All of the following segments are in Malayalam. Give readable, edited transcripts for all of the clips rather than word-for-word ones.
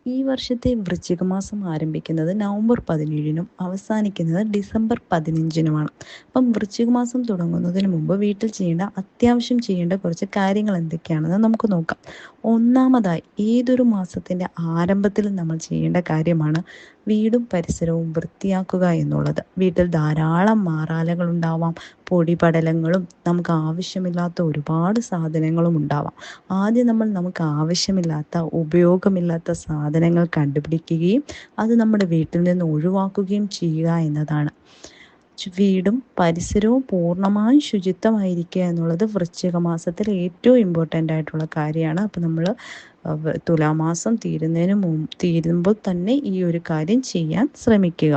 ഈ വർഷത്തെ വൃശ്ചിക മാസം ആരംഭിക്കുന്നത് നവംബർ 17-നും അവസാനിക്കുന്നത് ഡിസംബർ 15-നുമാണ്. അപ്പം വൃശ്ചിക മാസം തുടങ്ങുന്നതിന് മുമ്പ് വീട്ടിൽ അത്യാവശ്യം ചെയ്യേണ്ട കുറച്ച് കാര്യങ്ങൾ എന്തൊക്കെയാണെന്ന് നമുക്ക് നോക്കാം. ഒന്നാമതായി ഏതൊരു മാസത്തിൻ്റെ ആരംഭത്തിൽ നമ്മൾ ചെയ്യേണ്ട കാര്യമാണ് വീടും പരിസരവും വൃത്തിയാക്കുക എന്നുള്ളത്. വീട്ടിൽ ധാരാളം മാറാലകൾ ഉണ്ടാവാം, പൊടിപടലങ്ങളും നമുക്ക് ആവശ്യമില്ലാത്ത ഒരുപാട് സാധനങ്ങളും ഉണ്ടാവാം. ആദ്യം നമുക്ക് ആവശ്യമില്ലാത്ത ഉപയോഗമില്ലാത്ത സാധനങ്ങൾ കണ്ടുപിടിക്കുകയും അത് നമ്മുടെ വീട്ടിൽ നിന്ന് ഒഴിവാക്കുകയും ചെയ്യുക എന്നതാണ്. വീടും പരിസരവും പൂർണ്ണമായും ശുചിത്വമായിരിക്കുക എന്നുള്ളത് വൃശ്ചിക മാസത്തിൽ ഏറ്റവും ഇമ്പോർട്ടൻ്റ് ആയിട്ടുള്ള കാര്യമാണ്. അപ്പോൾ നമ്മൾ തുലാമാസം തീരുമ്പോൾ തന്നെ ഈ ഒരു കാര്യം ചെയ്യാൻ ശ്രമിക്കുക.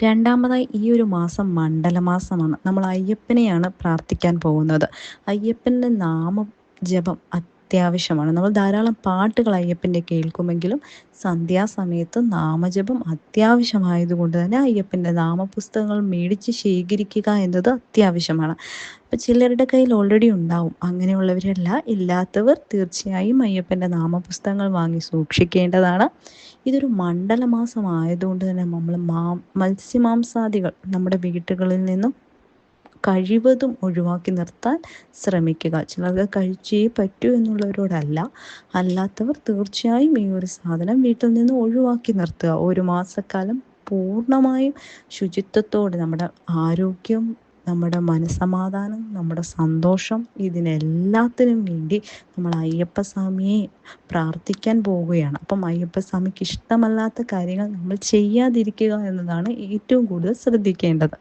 രണ്ടാമതായി ഈ ഒരു മാസം മണ്ഡലമാസമാണ്. നമ്മൾ അയ്യപ്പനെയാണ് പ്രാർത്ഥിക്കാൻ പോകുന്നത്. അയ്യപ്പൻ്റെ നാമജപം അത്യാവശ്യമാണ്. നമ്മൾ ധാരാളം പാട്ടുകൾ അയ്യപ്പൻ്റെ കേൾക്കുമെങ്കിലും സന്ധ്യാസമയത്ത് നാമജപം അത്യാവശ്യമായതുകൊണ്ട് തന്നെ അയ്യപ്പൻ്റെ നാമപുസ്തകങ്ങൾ മേടിച്ച് ശേഖരിക്കുക എന്നത് അത്യാവശ്യമാണ്. അപ്പം ചിലരുടെ കയ്യിൽ ഓൾറെഡി ഉണ്ടാവും. ഇല്ലാത്തവർ തീർച്ചയായും അയ്യപ്പൻ്റെ നാമപുസ്തകങ്ങൾ വാങ്ങി സൂക്ഷിക്കേണ്ടതാണ്. ഇതൊരു മണ്ഡലമാസം ആയതുകൊണ്ട് തന്നെ നമ്മൾ മത്സ്യമാംസാദികൾ നമ്മുടെ വീട്ടുകളിൽ നിന്നും കഴിവതും ഒഴിവാക്കി നിർത്താൻ ശ്രമിക്കുക. ചിലർക്ക് കഴിച്ചേ പറ്റൂ എന്നുള്ളവരോടല്ല, അല്ലാത്തവർ തീർച്ചയായും ഈ ഒരു സാധനം വീട്ടിൽ നിന്ന് ഒഴിവാക്കി നിർത്തുക. ഒരു മാസക്കാലം പൂർണ്ണമായും ശുചിത്വത്തോടെ നമ്മുടെ ആരോഗ്യം, നമ്മുടെ മനസ്സമാധാനം, നമ്മുടെ സന്തോഷം, ഇതിനെല്ലാത്തിനും വേണ്ടി നമ്മൾ അയ്യപ്പസ്വാമിയെ പ്രാർത്ഥിക്കാൻ പോവുകയാണ്. അപ്പം അയ്യപ്പസ്വാമിക്ക് ഇഷ്ടമല്ലാത്ത കാര്യങ്ങൾ നമ്മൾ ചെയ്യാതിരിക്കുക എന്നതാണ് ഏറ്റവും കൂടുതൽ ശ്രദ്ധിക്കേണ്ടത്.